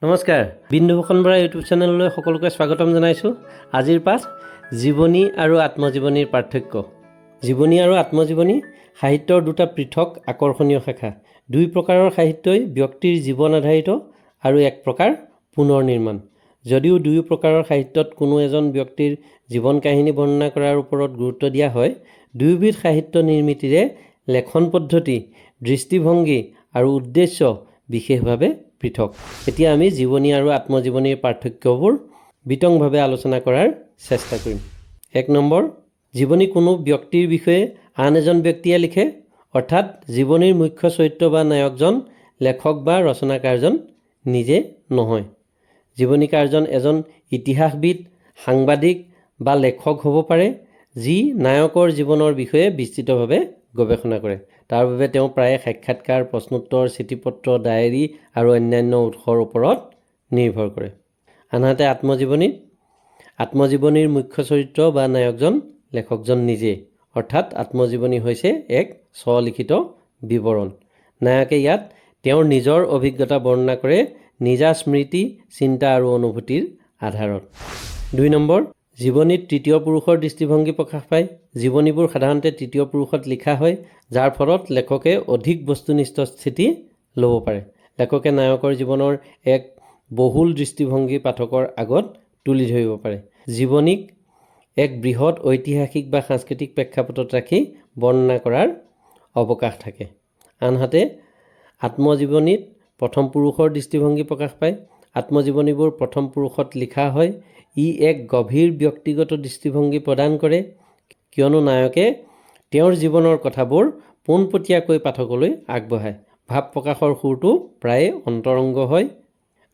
নমস্কাৰ, বিন্দুভূষণ বৰা ইউটিউব চেনেললৈ সকলোকে স্বাগতম জনাইছোঁ। আজিৰ পাঠ জীৱনী আৰু আত্মজীৱনীৰ পাৰ্থক্য। জীৱনী আৰু আত্মজীৱনী সাহিত্যৰ দুটা পৃথক আকৰ্ষণীয় শাখা। দুই প্ৰকাৰৰ সাহিত্যই ব্যক্তিৰ জীৱন আধাৰিত আৰু এক প্ৰকাৰ পুনৰ নিৰ্মাণ। যদিও দুয়ো প্ৰকাৰৰ সাহিত্যত কোনো এজন ব্যক্তিৰ জীৱন কাহিনী বৰ্ণনা কৰাৰ ওপৰত গুৰুত্ব দিয়া হয়, দুয়োবিধ সাহিত্য নিৰ্মিতিৰে লেখন পদ্ধতি, দৃষ্টিভংগী আৰু উদ্দেশ্য বিশেষভাৱে পৃথক। এতিয়া আমি জীৱনী আৰু আত্মজীৱনীৰ পাৰ্থক্যবোৰ বিতংভাৱে আলোচনা কৰাৰ চেষ্টা কৰিম। 1 নম্বৰ, জীৱনী কোনো ব্যক্তিৰ বিষয়ে আন এজন ব্যক্তিয়ে লিখে, অৰ্থাৎ জীৱনীৰ মুখ্য চৰিত্ৰ বা নায়কজন লেখক বা ৰচনাকাৰজন নিজে নহয়। জীৱনীকাৰজন এজন ইতিহাসবিদ, সাংবাদিক বা লেখক হ'ব পাৰে, যি নায়কৰ জীৱনৰ বিষয়ে বিস্তৃতভাৱে গৱেষণা কৰে। তাৰ বাবে তেওঁ প্ৰায়ে সাক্ষাৎকাৰ, প্ৰশ্নোত্তৰ, চিঠিপত্ৰ, ডায়েৰী আৰু অন্যান্য উৎসৰ ওপৰত নিৰ্ভৰ কৰে। আনহাতে আত্মজীৱনীৰ মুখ্য চৰিত্ৰ বা নায়কজন লেখকজন নিজে, অৰ্থাৎ আত্মজীৱনী হৈছে এক স্বলিখিত বিৱৰণ। নায়কে ইয়াত তেওঁৰ নিজৰ অভিজ্ঞতা বৰ্ণনা কৰে, নিজা স্মৃতি, চিন্তা আৰু অনুভূতিৰ আধাৰত। 2 নম্বৰ, জীৱনীত তৃতীয় পুৰুষৰ দৃষ্টিভংগী প্ৰকাশ পায়। জীৱনীবোৰ সাধাৰণতে তৃতীয় পুৰুষত লিখা হয়, যাৰ ফলত লেখকে অধিক বস্তুনিষ্ঠ স্থিতি ল'ব পাৰে। লেখকে নায়কৰ জীৱনৰ এক বহুল দৃষ্টিভংগী পাঠকৰ আগত তুলি ধৰিব পাৰে। জীৱনীক এক বৃহৎ ঐতিহাসিক বা সাংস্কৃতিক প্ৰেক্ষাপটত ৰাখি বৰ্ণনা কৰাৰ অৱকাশ থাকে। আনহাতে আত্মজীৱনীত প্ৰথম পুৰুষৰ দৃষ্টিভংগী প্ৰকাশ পায়। আত্মজীৱনীবোৰ প্ৰথম পুৰুষত লিখা হয়। ই এক গভীৰ ব্যক্তিগত দৃষ্টিভংগী প্ৰদান কৰে, কিয়নো নায়কে তেওঁৰ জীৱনৰ কথাবোৰ পোনপটীয়াকৈ পাঠকলৈ আগবঢ়ায়। ভাৱ প্ৰকাশৰ সুৰটো প্ৰায়ে অন্তৰংগ হয়।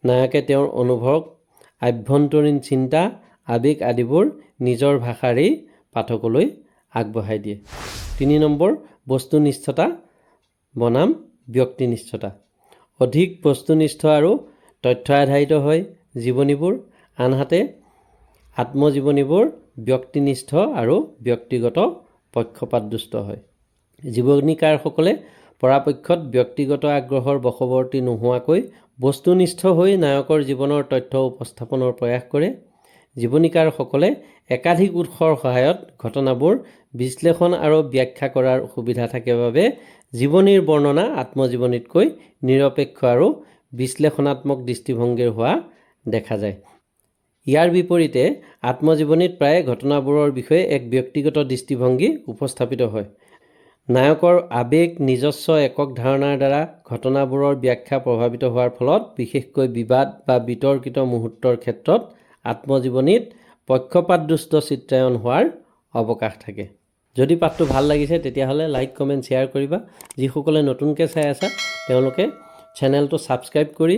নায়কে তেওঁৰ অনুভৱ, আভ্যন্তৰীণ চিন্তা, আৱেগ আদিবোৰ নিজৰ ভাষাৰেই পাঠকলৈ আগবঢ়াই দিয়ে। 3 নম্বৰ, বস্তুনিষ্ঠতা বনাম ব্যক্তিনিষ্ঠতা। অধিক বস্তুনিষ্ঠ আৰু তথ্য আধাৰিত হয় জীৱনীবোৰ, আনহাতে আত্মজীৱনীবোৰ ব্যক্তিনিষ্ঠ আৰু ব্যক্তিগত পক্ষপাতদুষ্ট হয়। জীৱনীকাৰসকলে পৰাপক্ষত ব্যক্তিগত আগ্ৰহৰ বশৱৰ্তী নোহোৱাকৈ বস্তুনিষ্ঠ হৈ নায়কৰ জীৱনৰ তথ্য উপস্থাপনৰ প্ৰয়াস কৰে। জীৱনীকাৰসকলে একাধিক উৎসৰ সহায়ত ঘটনাবোৰ বিশ্লেষণ আৰু ব্যাখ্যা কৰাৰ সুবিধা থাকে বাবে জীৱনীৰ বৰ্ণনা আত্মজীৱনীতকৈ নিৰপেক্ষ আৰু বিশ্লেষণাত্মক দৃষ্টিভংগীৰ হোৱা দেখা যায়। ইয়াৰ বিপৰীতে আত্মজীৱনীত প্ৰায়ে ঘটনাবোৰৰ বিষয়ে এক ব্যক্তিগত দৃষ্টিভংগী উপস্থাপিত হয়। নায়কৰ আৱেগ, নিজস্ব একক ধাৰণাৰ দ্বাৰা ঘটনাবোৰৰ ব্যাখ্যা প্ৰভাৱিত হোৱাৰ ফলত বিশেষকৈ বিবাদ বা বিতৰ্কিত মুহূৰ্তৰ ক্ষেত্ৰত আত্মজীৱনীত পক্ষপাতদুষ্ট চিত্ৰায়ন হোৱাৰ অৱকাশ থাকে। যদি পাঠটো ভাল লাগিছে তেতিয়াহ'লে লাইক, কমেণ্ট, শ্বেয়াৰ কৰিবা। যিসকলে নতুনকৈ চাই আছা তেওঁলোকে চেনেলটো ছাবস্ক্ৰাইব কৰি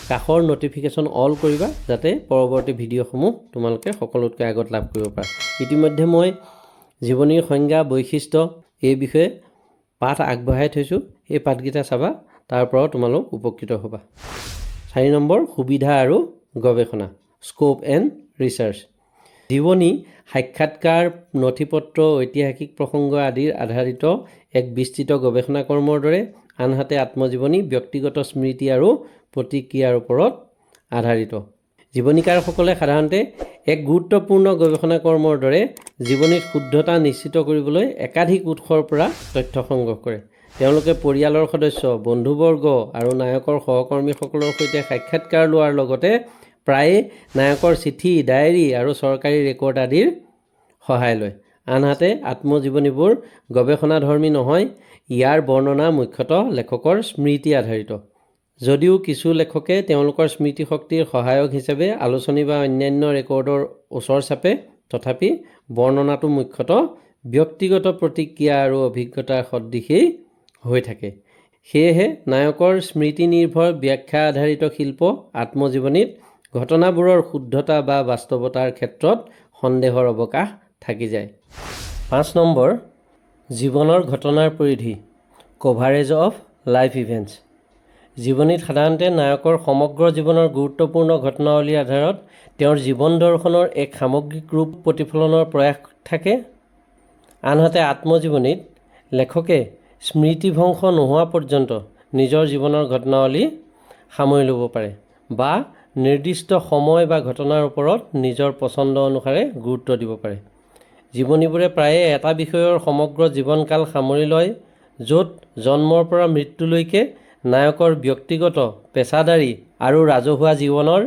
কাষৰ ন'টিফিকেশ্যন অল কৰিবা, যাতে পৰৱৰ্তী ভিডিঅ'সমূহ তোমালোকে সকলোতকৈ আগত লাভ কৰিব পাৰা। ইতিমধ্যে মই জীৱনীৰ সংজ্ঞা, বৈশিষ্ট্য এই বিষয়ে পাঠ আগবঢ়াই থৈছোঁ। এই পাঠকেইটা চাবা, তাৰ পৰাও তোমালোক উপকৃত হ'বা। 4 নম্বৰ, সুবিধা আৰু গৱেষণা, স্ক'প এণ্ড ৰিচাৰ্চ। জীৱনী সাক্ষাৎকাৰ, নথিপত্ৰ, ঐতিহাসিক প্ৰসংগ আদিৰ আধাৰিত এক বিস্তৃত গৱেষণা কৰ্মৰ দৰে, আনহাতে আত্মজীৱনী ব্যক্তিগত স্মৃতি আৰু প্ৰতিক্ৰিয়াৰ ওপৰত আধাৰিত। জীৱনীকাৰসকলে সাধাৰণতে এক গুৰুত্বপূৰ্ণ গৱেষণা কৰ্মৰ দৰে জীৱনীত শুদ্ধতা নিশ্চিত কৰিবলৈ একাধিক উৎসৰ পৰা তথ্য সংগ্ৰহ কৰে। তেওঁলোকে পৰিয়ালৰ সদস্য, বন্ধুবৰ্গ আৰু নায়কৰ সহকৰ্মীসকলৰ সৈতে সাক্ষাৎকাৰ লোৱাৰ লগতে প্ৰায়ে নায়কৰ চিঠি, ডায়েৰী আৰু চৰকাৰী ৰেকৰ্ড আদিৰ সহায় লয়। আনহাতে আত্মজীৱনীবোৰ গৱেষণাধৰ্মী নহয়, ইয়াৰ বৰ্ণনা মুখ্যতঃ লেখকৰ স্মৃতি আধাৰিত। যদিও কিছু লেখকে তেওঁলোকৰ স্মৃতিশক্তিৰ সহায়ক হিচাপে আলোচনী বা অন্যান্য ৰেকৰ্ডৰ ওচৰ চাপে, তথাপি বৰ্ণনাটো মুখ্যতঃ ব্যক্তিগত প্ৰতিক্ৰিয়া আৰু অভিজ্ঞতাৰ সদৃশেই হৈ থাকে। সেয়েহে নায়কৰ স্মৃতি নিৰ্ভৰ ব্যাখ্যা আধাৰিত শিল্প আত্মজীৱনীত ঘটনাবোৰৰ শুদ্ধতা বা বাস্তৱতাৰ ক্ষেত্ৰত সন্দেহৰ অৱকাশ থাকি যায়। 5 নম্বৰ, জীৱনৰ ঘটনাৰ পৰিধি, কভাৰেজ অফ লাইফ ইভেণ্টছ। জীৱনীত সাধাৰণতে নায়কৰ সমগ্ৰ জীৱনৰ গুৰুত্বপূৰ্ণ ঘটনাৱলীৰ আধাৰত তেওঁৰ জীৱন দৰ্শনৰ এক সামগ্ৰিক ৰূপ প্ৰতিফলনৰ প্ৰয়াস থাকে। আনহাতে আত্মজীৱনীত লেখকে স্মৃতিভংশ নোহোৱা পৰ্যন্ত নিজৰ জীৱনৰ ঘটনাৱলী সামৰি ল'ব পাৰে। বা নিৰ্দিষ্ট সময় বা ঘটনাৰ ওপৰত নিজৰ পচন্দ অনুসাৰে গুৰুত্ব দিব পাৰে। জীৱনীবোৰে প্ৰায়ে এটা বিষয়ৰ সমগ্ৰ জীৱনকাল সামৰি লয়, য'ত জন্মৰ পৰা মৃত্যুলৈকে নায়কৰ ব্যক্তিগত, পেছাদাৰী আৰু ৰাজহুৱা জীৱনৰ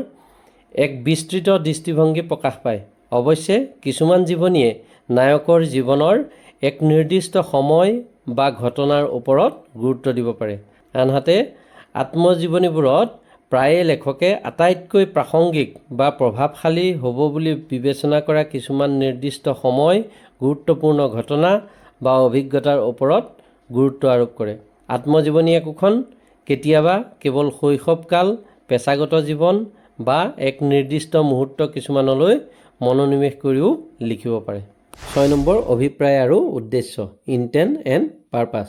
এক বিস্তৃত দৃষ্টিভংগী প্ৰকাশ পায়। অৱশ্যে কিছুমান জীৱনীয়ে নায়কৰ জীৱনৰ এক নিৰ্দিষ্ট সময় বা ঘটনাৰ ওপৰত গুৰুত্ব দিব পাৰে। আনহাতে আত্মজীৱনীবোৰত প্ৰায়ে লেখকে আটাইতকৈ প্ৰাসংগিক বা প্ৰভাৱশালী হ'ব বুলি বিবেচনা কৰা কিছুমান নিৰ্দিষ্ট সময়, গুৰুত্বপূৰ্ণ ঘটনা বা অভিজ্ঞতাৰ ওপৰত গুৰুত্ব আৰোপ কৰে। আত্মজীৱনী একোখন কেতিয়াবা কেৱল শৈশৱকাল, পেছাগত জীৱন বা এক নিৰ্দিষ্ট মুহূৰ্ত কিছুমানলৈ মনোনিৱেশ কৰিও লিখিব পাৰে। 6 নম্বৰ, অভিপ্ৰায় আৰু উদ্দেশ্য, ইণ্টেণ্ট এণ্ড পাৰপাছ।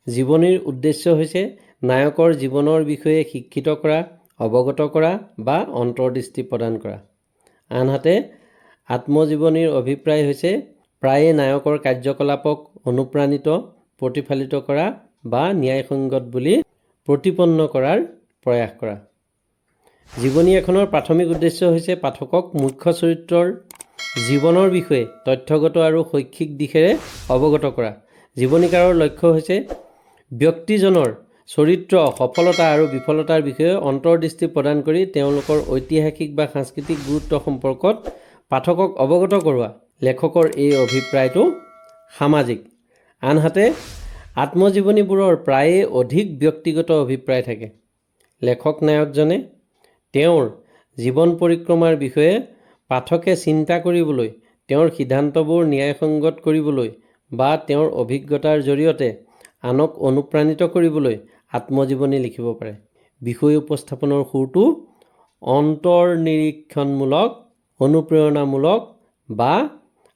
জীৱনীৰ উদ্দেশ্য হৈছে নায়কৰ জীৱনৰ বিষয়ে শিক্ষিত কৰা, অৱগত কৰা বা অন্তৰ্দৃষ্টি প্ৰদান কৰা। আনহাতে আত্মজীৱনীৰ অভিপ্ৰায় হৈছে প্ৰায়ে নায়কৰ কাৰ্যকলাপক অনুপ্ৰাণিত, প্ৰতিফলিত কৰা বা ন্যায়সংগত বুলি প্ৰতিপন্ন কৰাৰ প্ৰয়াস কৰা। জীৱনী এখনৰ প্ৰাথমিক উদ্দেশ্য হৈছে পাঠকক মুখ্য চৰিত্ৰৰ জীৱনৰ বিষয়ে তথ্যগত আৰু শৈক্ষিক দিশেৰে অৱগত কৰা। জীৱনীকাৰৰ লক্ষ্য হৈছে ব্যক্তিজনৰ চৰিত্ৰ, সফলতা আৰু বিফলতাৰ বিষয়ে অন্তৰ্দৃষ্টি প্ৰদান কৰি তেওঁলোকৰ ঐতিহাসিক বা সাংস্কৃতিক গুৰুত্ব সম্পৰ্কত পাঠকক অৱগত কৰোৱা। লেখকৰ এই অভিপ্ৰায়টো সামাজিক। আনহাতে আত্মজীৱনীবোৰৰ প্ৰায়ে অধিক ব্যক্তিগত অভিপ্ৰায় থাকে। লেখক নায়কজনে তেওঁৰ জীৱন পৰিক্ৰমাৰ বিষয়ে পাঠকে চিন্তা কৰিবলৈ, তেওঁৰ সিদ্ধান্তবোৰ ন্যায়সংগত কৰিবলৈ বা তেওঁৰ অভিজ্ঞতাৰ জৰিয়তে আনক অনুপ্ৰাণিত কৰিবলৈ আত্মজীৱনী লিখিব পাৰে। বিষয় উপস্থাপনৰ সুৰটো অন্তৰ্নিৰীক্ষণমূলক, অনুপ্ৰেৰণামূলক বা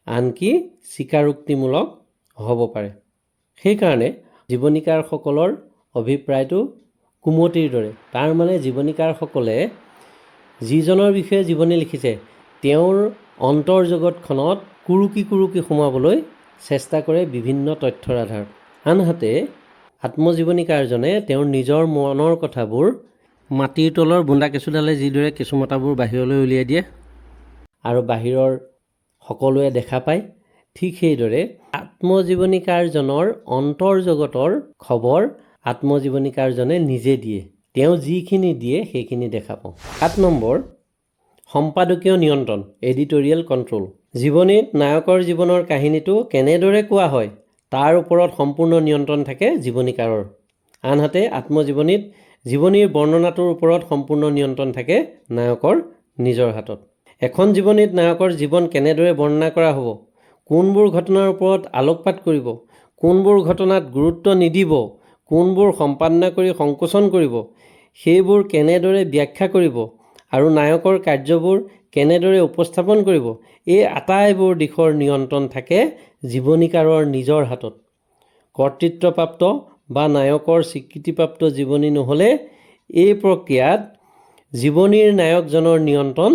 আনকি স্বীকাৰোক্তিমূলক হ'ব পাৰে। সেইকাৰণে জীৱনীকাৰসকলৰ অভিপ্ৰায়টো কুমতিৰ দৰে। তাৰ মানে জীৱনীকাৰসকলে যিজনৰ বিষয়ে জীৱনী লিখিছে তেওঁৰ অন্তৰ্জগতখনত কুৰুকি সোমাবলৈ চেষ্টা কৰে বিভিন্ন তথ্যৰ আধাৰত। আনহাতে আত্মজীৱনীকাৰজনে তেওঁৰ নিজৰ মনৰ কথাবোৰ মাটিৰ তলৰ বুন্দা কেঁচুডালে যিদৰে কেঁচুমতাবোৰ বাহিৰলৈ উলিয়াই দিয়ে আৰু বাহিৰৰ সকলোৱে দেখা পায়, ঠিক সেইদৰে আত্মজীৱনীকাৰজনৰ অন্তৰ্জগতৰ খবৰ আত্মজীৱনীকাৰজনে নিজে দিয়ে। তেওঁ যিখিনি দিয়ে সেইখিনি দেখা পাওঁ। 7 নম্বৰ, সম্পাদকীয় নিয়ন্ত্ৰণ, এডিটৰিয়েল কণ্ট্ৰল। জীৱনীত নায়কৰ জীৱনৰ কাহিনীটো কেনেদৰে কোৱা হয় তাৰ ওপৰত সম্পূৰ্ণ নিয়ন্ত্ৰণ থাকে জীৱনীকাৰৰ। আনহাতে আত্মজীৱনীত জীৱনীৰ বৰ্ণনাটোৰ ওপৰত সম্পূৰ্ণ নিয়ন্ত্ৰণ থাকে নায়কৰ নিজৰ হাতত। এখন জীৱনীত নায়কৰ জীৱন কেনেদৰে বৰ্ণনা কৰা হ'ব, কোনবোৰ ঘটনাৰ ওপৰত আলোকপাত কৰিব, কোনবোৰ ঘটনাত গুৰুত্ব নিদিব, কোনবোৰ সম্পাদনা কৰি সংকোচন কৰিব, সেইবোৰ কেনেদৰে ব্যাখ্যা কৰিব আৰু নায়কৰ কাৰ্যবোৰ কেনেদৰে উপস্থাপন কৰিব, এই আটাইবোৰ দিশৰ নিয়ন্ত্ৰণ থাকে জীৱনীকাৰৰ নিজৰ হাতত। কৰ্তৃত্বপ্ৰাপ্ত বা নায়কৰ স্বীকৃতিপ্ৰাপ্ত জীৱনী নহ'লে এই প্ৰক্ৰিয়াত জীৱনীৰ নায়কজনৰ নিয়ন্ত্ৰণ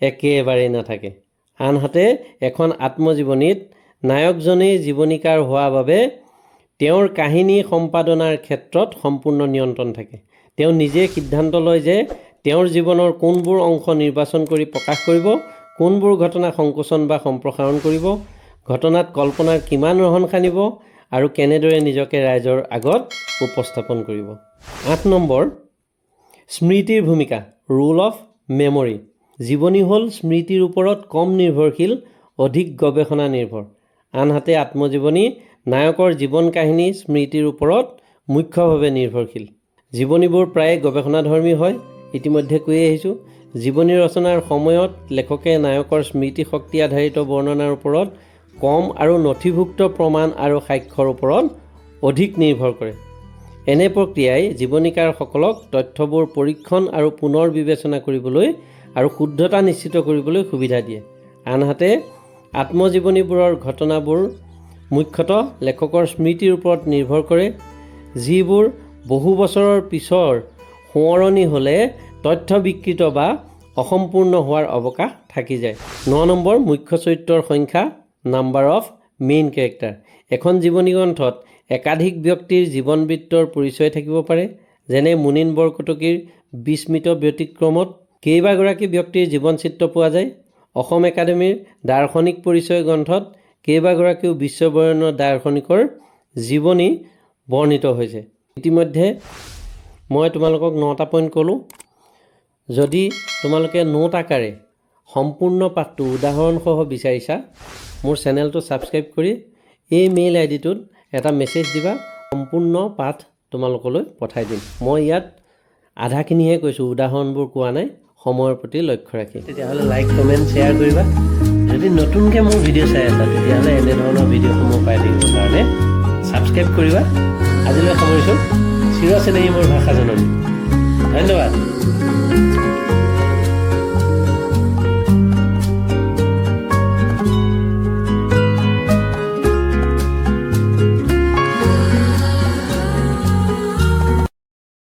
একেবাৰেই নাথাকে। আনহাতে এখন আত্মজীৱনীত নায়কজনেই জীৱনীকাৰ হোৱা বাবে তেওঁৰ কাহিনী সম্পাদনাৰ ক্ষেত্ৰত সম্পূৰ্ণ নিয়ন্ত্ৰণ থাকে। তেওঁ নিজে সিদ্ধান্ত লয় যে তেওঁৰ জীৱনৰ কোনবোৰ অংশ নিৰ্বাচন কৰি প্ৰকাশ কৰিব, কোনবোৰ ঘটনা সংকোচন বা সম্প্ৰসাৰণ কৰিব, ঘটনাত কল্পনাৰ কিমান ৰহণ সানিব আৰু কেনেদৰে নিজকে ৰাইজৰ আগত উপস্থাপন কৰিব। 8 নম্বৰ, স্মৃতিৰ ভূমিকা, ৰোল অফ মেমৰি। জীৱনী হ'ল স্মৃতিৰ ওপৰত কম নিৰ্ভৰশীল, অধিক গৱেষণা নিৰ্ভৰ। আনহাতে আত্মজীৱনী নায়কৰ জীৱন কাহিনী স্মৃতিৰ ওপৰত মুখ্যভাৱে নিৰ্ভৰশীল। জীৱনীবোৰ প্ৰায়ে গৱেষণাধৰ্মী হয়। ইতিমধ্যে কৈয়ে আহিছোঁ, জীৱনী ৰচনাৰ সময়ত লেখকে নায়কৰ স্মৃতি শক্তি আধাৰিত বৰ্ণনাৰ ওপৰত কম আৰু নথিভুক্ত প্ৰমাণ আৰু সাক্ষ্যৰ ওপৰত অধিক নিৰ্ভৰ কৰে। এনে প্ৰক্ৰিয়াই জীৱনীকাৰসকলক তথ্যবোৰ পৰীক্ষণ আৰু পুনৰ বিবেচনা কৰিবলৈ আৰু শুদ্ধতা নিশ্চিত কৰিবলৈ সুবিধা দিয়ে। আনহাতে আত্মজীৱনীবোৰৰ ঘটনাবোৰ মুখ্যতঃ লেখকৰ স্মৃতিৰ ওপৰত নিৰ্ভৰ কৰে, যিবোৰ বহু বছৰৰ পিছৰ সোঁৱৰণি হ'লে তথ্য বিকৃত বা অসম্পূৰ্ণ হোৱাৰ অৱকাশ থাকি যায়। 9 নম্বৰ, মুখ্য চৰিত্ৰৰ সংখ্যা, নাম্বাৰ অফ মেইন কেৰেক্টাৰ। এখন জীৱনী গ্ৰন্থত একাধিক ব্যক্তিৰ জীৱন বৃত্তৰ পৰিচয় থাকিব পাৰে, যেনে মুনীন বৰকটকীৰ বিস্মিত ব্যতিক্ৰমত কেইবাগৰাকী ব্যক্তিৰ জীৱন চিত্ৰ পোৱা যায়। অসম একাডেমীৰ দাৰ্শনিক পৰিচয় গ্ৰন্থত কেইবাগৰাকীও বিশ্ববৰেণ্য দাৰ্শনিকৰ জীৱনী বৰ্ণিত হৈছে। ইতিমধ্যে মই তোমালোকক 9টা পইণ্ট ক'লোঁ। যদি তোমালোকে নোট আকাৰে সম্পূৰ্ণ পাঠটো উদাহৰণসহ বিচাৰিছা, মোৰ চেনেলটো ছাবস্ক্ৰাইব কৰি এই মেইল আইডিটোত এটা মেছেজ দিবা, সম্পূৰ্ণ পাঠ তোমালোকলৈ পঠাই দিম। মই ইয়াত আধাখিনিহে কৈছোঁ, উদাহৰণবোৰ কোৱা নাই, সময়ৰ প্ৰতি লক্ষ্য ৰাখি। তেতিয়াহ'লে লাইক, কমেণ্ট, শ্বেয়াৰ কৰিবা। যদি নতুনকৈ মোৰ ভিডিঅ' চাই আছা, তেতিয়াহ'লে এনেধৰণৰ ভিডিঅ'সমূহ পাই থাকিবৰ কাৰণে ছাবস্ক্ৰাইব কৰিবা। আজিলৈ সামৰিছোঁ। চিৰ চেনেহী মোৰ ভাষা জননী।